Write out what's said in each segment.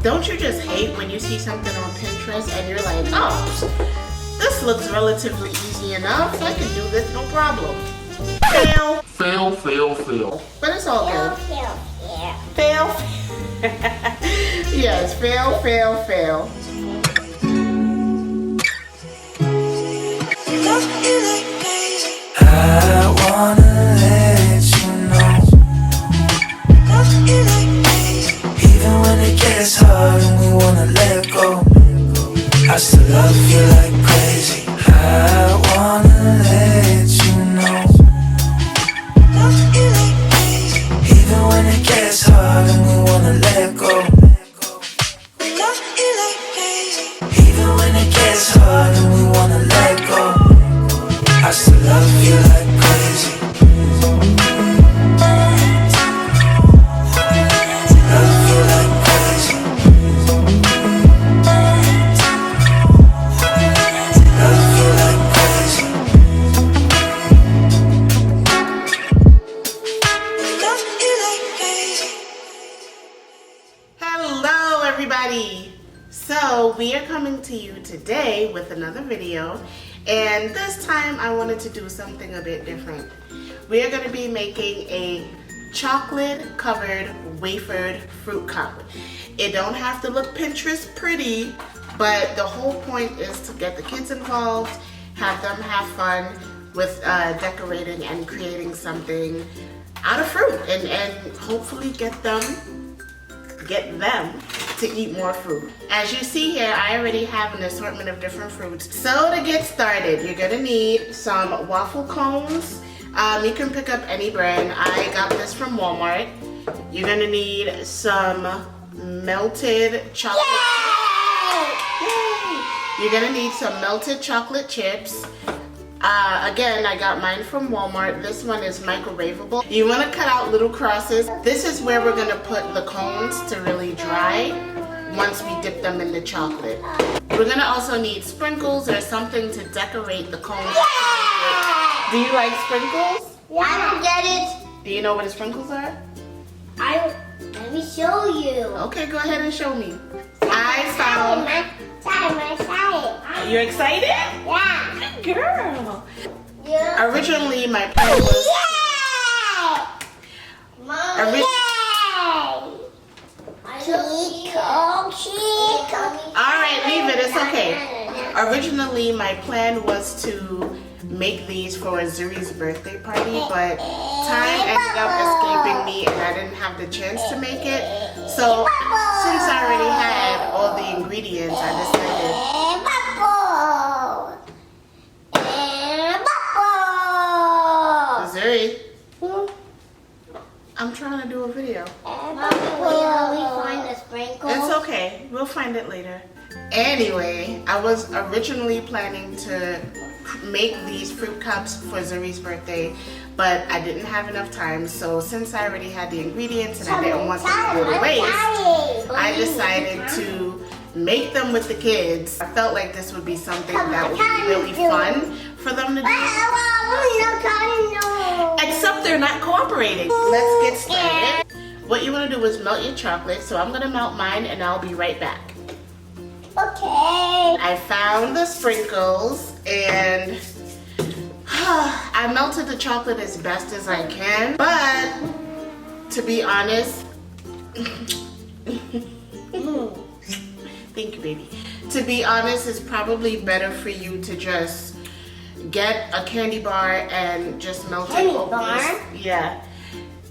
Don't you just hate when you see something on Pinterest and you're like, oh, this looks relatively easy enough. I can do this, no problem. Fail. Fail, fail, fail. But it's all good. Fail. Fail. Yes, fail, fail, fail. I wanna let you know, even when it gets hard and we wanna let go, I still love you like crazy. I wanna let you know, even when it gets hard and we wanna let go, even when it gets hard and we wanna let go, I still love you like crazy. Love you like crazy. Love you like crazy. Love you like crazy. Hello, everybody. So we are coming to you today with another video. And this time I wanted to do something a bit different. We are going to be making a chocolate covered wafered fruit cup. It don't have to look Pinterest pretty, but the whole point is to get the kids involved, have them have fun with decorating and creating something out of fruit, and hopefully get them to eat more fruit. As you see here, I already have an assortment of different fruits. So to get started, you're gonna need some waffle cones. You can pick up any brand. I got this from Walmart. You're gonna need some melted chocolate. Yay! You're gonna need some melted chocolate chips. Again, I got mine from Walmart. This one is microwavable. You want to cut out little crosses. This is where we're going to put the cones to really dry once we dip them in the chocolate. We're going to also need sprinkles or something to decorate the cones. Do you like sprinkles? Yeah. I don't get it. Do you know what the sprinkles are? Let me show you. Okay, go ahead and show me. I found... You're excited? Yeah. Good girl. Yeah. Originally, my plan was... Alright, leave it. It's okay. Originally, my plan was to make these for Zuri's birthday party, but time ended up escaping me and I didn't have the chance to make it. So, since I already had all the ingredients, I decided... Zuri, I'm trying to do a video. Will we find the sprinkles? It's okay. We'll find it later. Anyway, I was originally planning to make these fruit cups for Zuri's birthday, but I didn't have enough time. So since I already had the ingredients and I didn't want them to go to waste, I decided to make them with the kids. I felt like this would be something that would be really fun for them to do. Except they're not cooperating. Let's get started. What you want to do is melt your chocolate. So I'm going to melt mine and I'll be right back. Okay. I found the sprinkles and I melted the chocolate as best as I can. But to be honest, thank you, baby. To be honest, it's probably better for you to just get a candy bar and just melt it over. Yeah.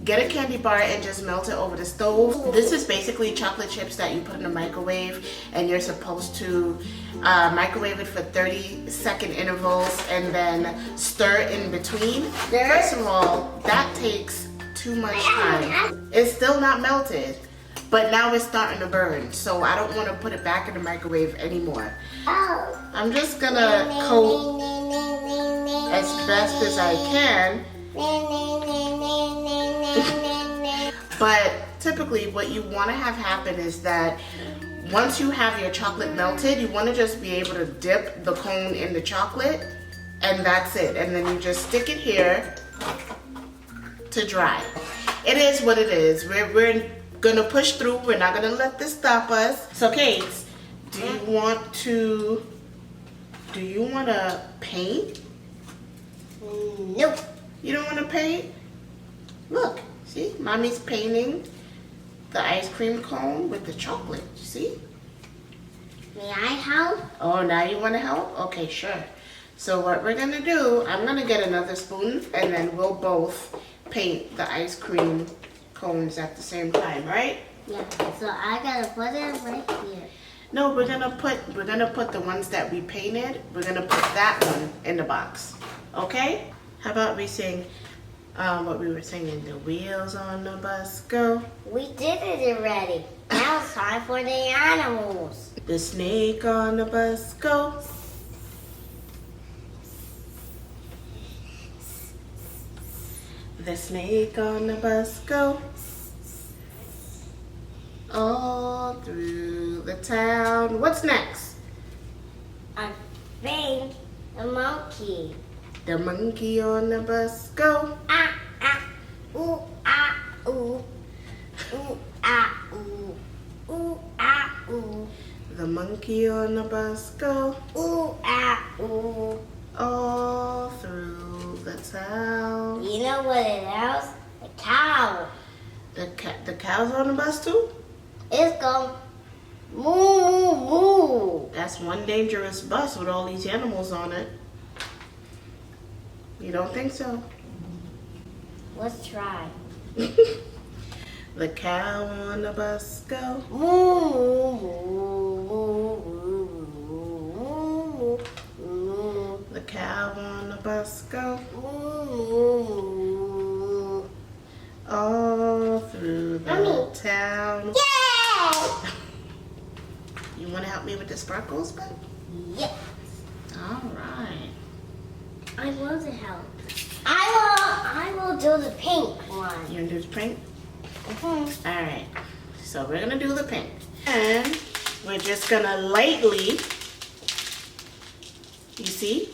Get a candy bar and just melt it over the stove. This is basically chocolate chips that you put in the microwave, and you're supposed to microwave it for 30-second intervals and then stir in between. First of all, that takes too much time. It's still not melted, but now it's starting to burn, so I don't want to put it back in the microwave anymore. I'm just gonna coat as best as I can. But typically what you want to have happen is that once you have your chocolate melted, you want to just be able to dip the cone in the chocolate, and that's it. And then you just stick it here to dry. It is what it is. We're gonna push through. We're not gonna let this stop us. So, Kate, do you want to paint? Nope. You don't want to paint? Look, see, Mommy's painting the ice cream cone with the chocolate. See? May I help? Oh, now you want to help? Okay, sure. So what we're gonna do, I'm gonna get another spoon, and then we'll both paint the ice cream cones at the same time, right? Yeah. So I gotta put it right here. No, we're gonna put the ones that we painted. We're gonna put that one in the box. Okay? How about we sing what we were singing? The wheels on the bus go. We did it already. Now it's time for the animals. The snake on the bus go. The snake on the bus go. All through the town. What's next? I think the monkey. The monkey on the bus go. Ah, ah, ooh, ah, ooh. Ooh, ah, ooh. Ooh, ah, ooh. The monkey on the bus go. Ooh, ah, ooh. All through the town. You know what it is? The cow. The cow's on the bus too? It's going moo, moo, moo. That's one dangerous bus with all these animals on it. You don't think so? Let's try. The cow on the bus go. Moo, moo, moo, moo, moo, moo. The cow on the bus go. Moo. All through the Mommy. town. Yay! You want to help me with the sparkles, bud? Yes. All right. I want to help. I will do the pink one. You want to do the pink? Mm-hmm. All right. So we're going to do the pink. And we're just going to lightly, you see?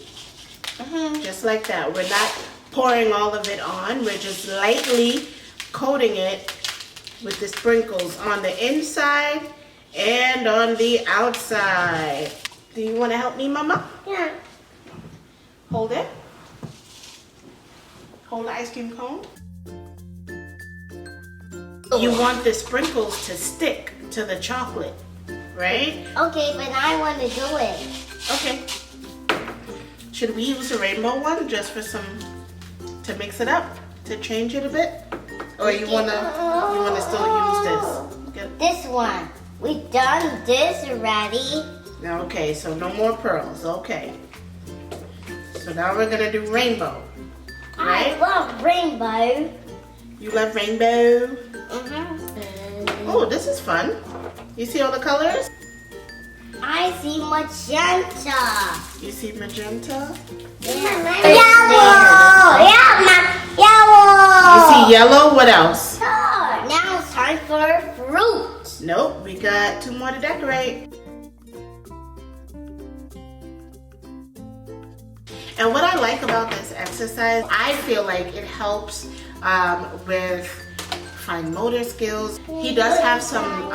Just like that. We're not pouring all of it on. We're just lightly coating it with the sprinkles on the inside and on the outside. Do you want to help me, Mama? Yeah. Hold it. Hold the ice cream cone. You want the sprinkles to stick to the chocolate, right? Okay, but I want to do it. Okay. Should we use a rainbow one just for to mix it up, to change it a bit? Or you wanna still use this? Get- This one. We've done this already. Okay, so no more pearls, okay. So now we're gonna do rainbow, I right? love rainbow. You love rainbow? Oh, Oh, this is fun. You see all the colors? I see magenta. You see magenta? Yellow. Yellow. You see yellow, what else? Now it's time for fruit. Nope, we got 2 more to decorate. And what I like about this exercise, I feel like it helps with fine motor skills. He does have some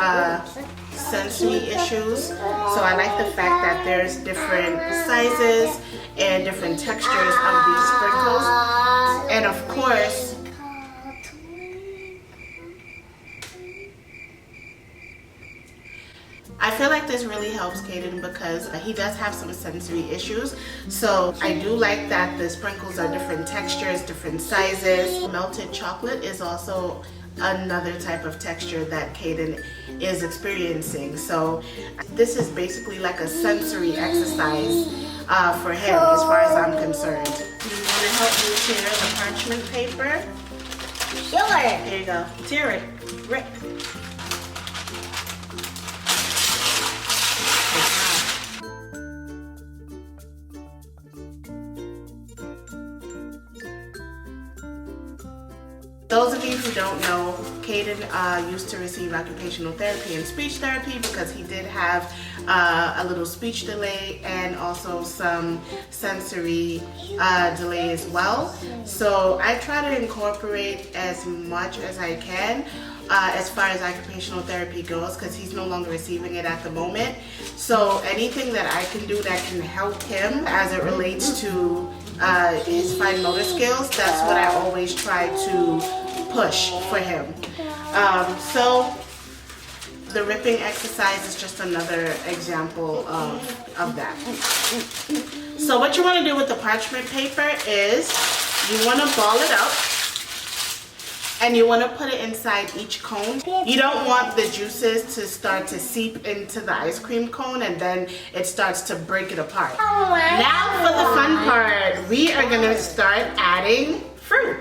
sensory issues, so I like the fact that there's different sizes and different textures of these sprinkles. And of course, I feel like this really helps Kaiden because he does have some sensory issues. So I do like that the sprinkles are different textures, different sizes. Melted chocolate is also another type of texture that Kaiden is experiencing. So this is basically like a sensory exercise for him as far as I'm concerned. Do you want to help me tear the parchment paper? Sure. Here you go. Tear it. Rip. Those of you who don't know, Kaiden used to receive occupational therapy and speech therapy because he did have a little speech delay and also some sensory delay as well. So I try to incorporate as much as I can, as far as occupational therapy goes, because he's no longer receiving it at the moment. So anything that I can do that can help him as it relates to his fine motor skills, that's what I always try to push for him. So the ripping exercise is just another example of that. So what you want to do with the parchment paper is you want to ball it up and you want to put it inside each cone. You don't want the juices to start to seep into the ice cream cone and then it starts to break it apart. Now for the fun part, we are going to start adding fruit.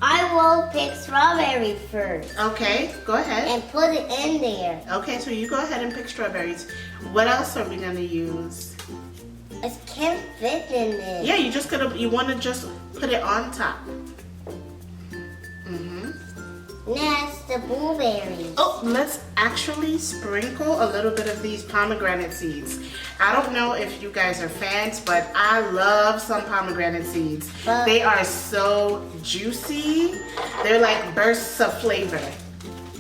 I will pick strawberry first. Okay, go ahead. And put it in there. Okay, so you go ahead and pick strawberries. What else are we gonna use? It can't fit in there. Yeah, you wanna just put it on top. Next, the blueberries. Oh, let's actually sprinkle a little bit of these pomegranate seeds. I don't know if you guys are fans, but I love some pomegranate seeds. They are so juicy. They're like bursts of flavor.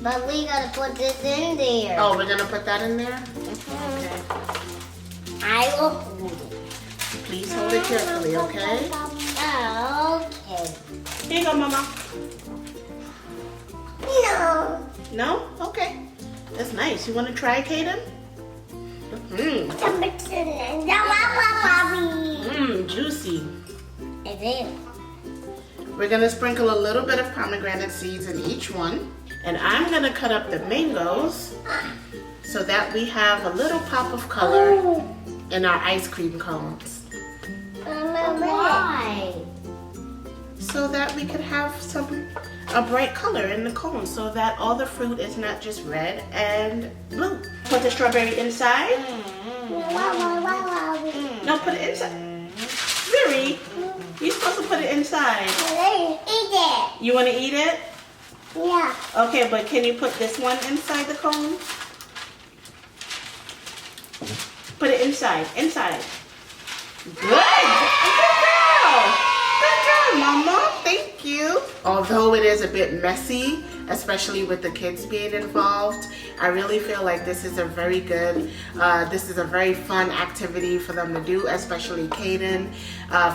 But we gotta put this in there. Oh, we're gonna put that in there? Okay. I will hold it. Please hold it carefully, okay? Okay. Here you go, Mama. No. No? Okay. That's nice. You want to try, Kaiden? Juicy. It is. We're going to sprinkle a little bit of pomegranate seeds in each one. And I'm going to cut up the mangoes so that we have a little pop of color in our ice cream cones. Why? So that we could have a bright color in the cone so that all the fruit is not just red and blue. Put the strawberry inside. No, put it inside. Zuri, you're supposed to put it inside. Eat it. You want to eat it? Yeah. Okay, but can you put this one inside the cone? Put it inside. Inside. Good. Good girl. Good girl, Mama. Thank you. Although it is a bit messy, especially with the kids being involved, I really feel like this is a very good, this is a very fun activity for them to do, especially Kaiden,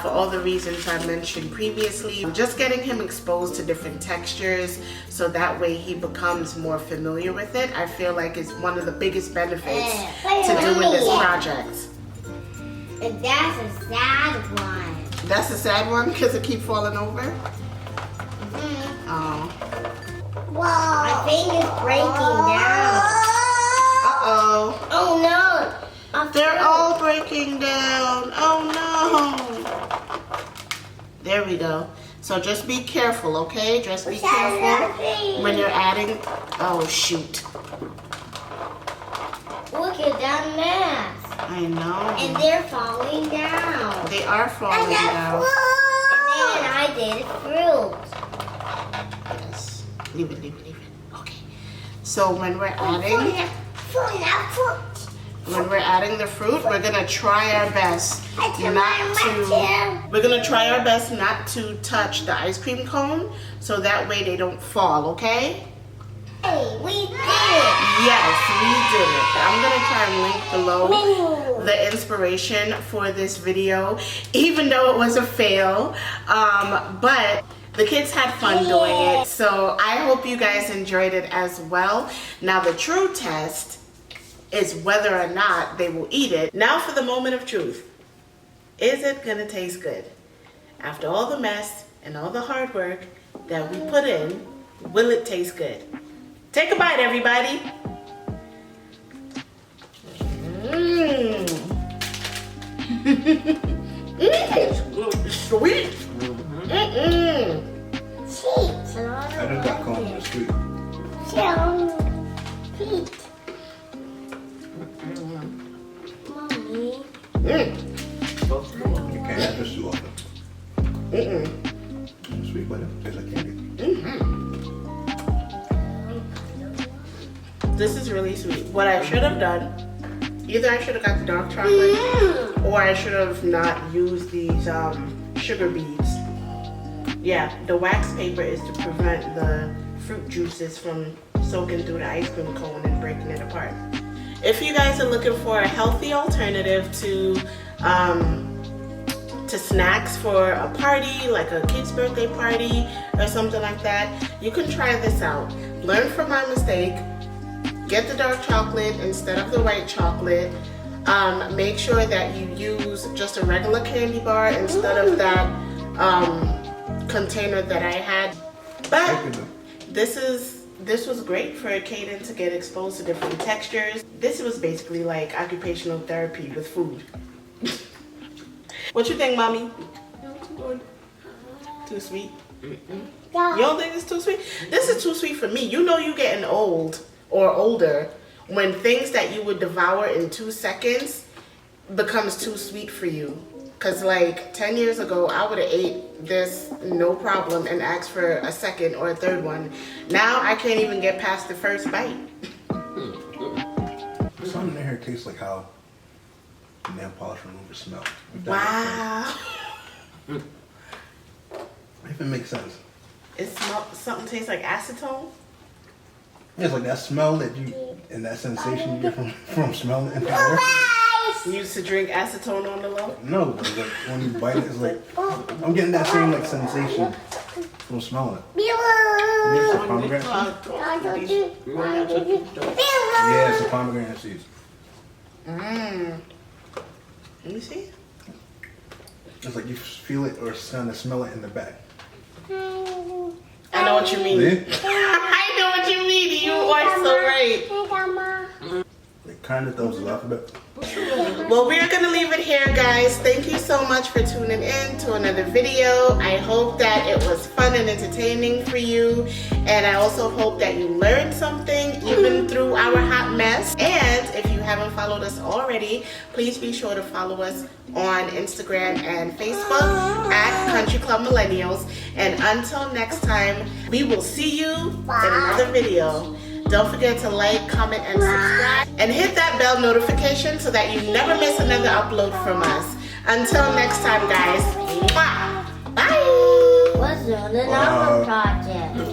for all the reasons I mentioned previously. Just getting him exposed to different textures so that way he becomes more familiar with it, I feel like is one of the biggest benefits to doing this project. And that's a sad one. That's a sad one because it keeps falling over? Oh. Whoa. My thing is breaking down. Uh-oh. Oh no. They're all breaking down. Oh no. There we go. So just be careful, okay? Just be careful when you're adding. Oh shoot. Look at that mess. I know. And they're falling down. They are falling down. And I did fruit. Yes. Leave it. Okay. So when we're adding the fruit, we're gonna try our best not to touch the ice cream cone, so that way they don't fall. Okay? Hey, we did it. Yes, we did it. I'm gonna try and link below the inspiration for this video, even though it was a fail. But the kids had fun doing it, so I hope you guys enjoyed it as well. Now the true test is whether or not they will eat it. Now for the moment of truth. Is it gonna taste good? After all the mess and all the hard work that we put in, will it taste good? Take a bite, everybody. Sweet. Cheese. I done got corn in the street. Pete. Mommy. You can't have this too often. It's sweet, but it tastes like candy. This is really sweet. What I should have done, either I should have got the dark chocolate or I should have not used these sugar beads. Yeah, the wax paper is to prevent the fruit juices from soaking through the ice cream cone and breaking it apart. If you guys are looking for a healthy alternative to snacks for a party, like a kid's birthday party or something like that, you can try this out. Learn from my mistake. Get the dark chocolate instead of the white chocolate. Make sure that you use just a regular candy bar instead of that container that I had. But this was great for Kaiden to get exposed to different textures. This was basically like occupational therapy with food. What you think, mommy? Too sweet? You don't think it's too sweet? This is too sweet for me. You know you getting old or older when things that you would devour in 2 seconds becomes too sweet for you. Cause like 10 years ago, I would have ate this no problem and asked for a second or a third one. Now I can't even get past the first bite. Something in here tastes like how nail polish remover smells. Wow. If it makes sense. Something tastes like acetone? Yeah, it's like that smell that you, and that sensation you get from smelling it in the air. You used to drink acetone on the low? No, but it's like when you bite it, it's like, I'm getting that same like sensation from smelling it. There's some pomegranate seeds. Yeah, some pomegranate seeds. Let me see. It's like you feel it or kind of smell it in the back. I know what you mean. See? I know what you mean. You are so right. It kind of throws it off a bit. Well, we're going to leave it here, guys. Thank you so much for tuning in to another video. I hope that it was fun and entertaining for you. And I also hope that you learned something even through our hot mess. And if you haven't followed us already, please be sure to follow us on Instagram and Facebook at Country Club Millennials. And until next time, we will see you in another video. Don't forget to like, comment, and subscribe. And hit that bell notification so that you never miss another upload from us. Until next time, guys. Mwah. Bye. What's on the number project?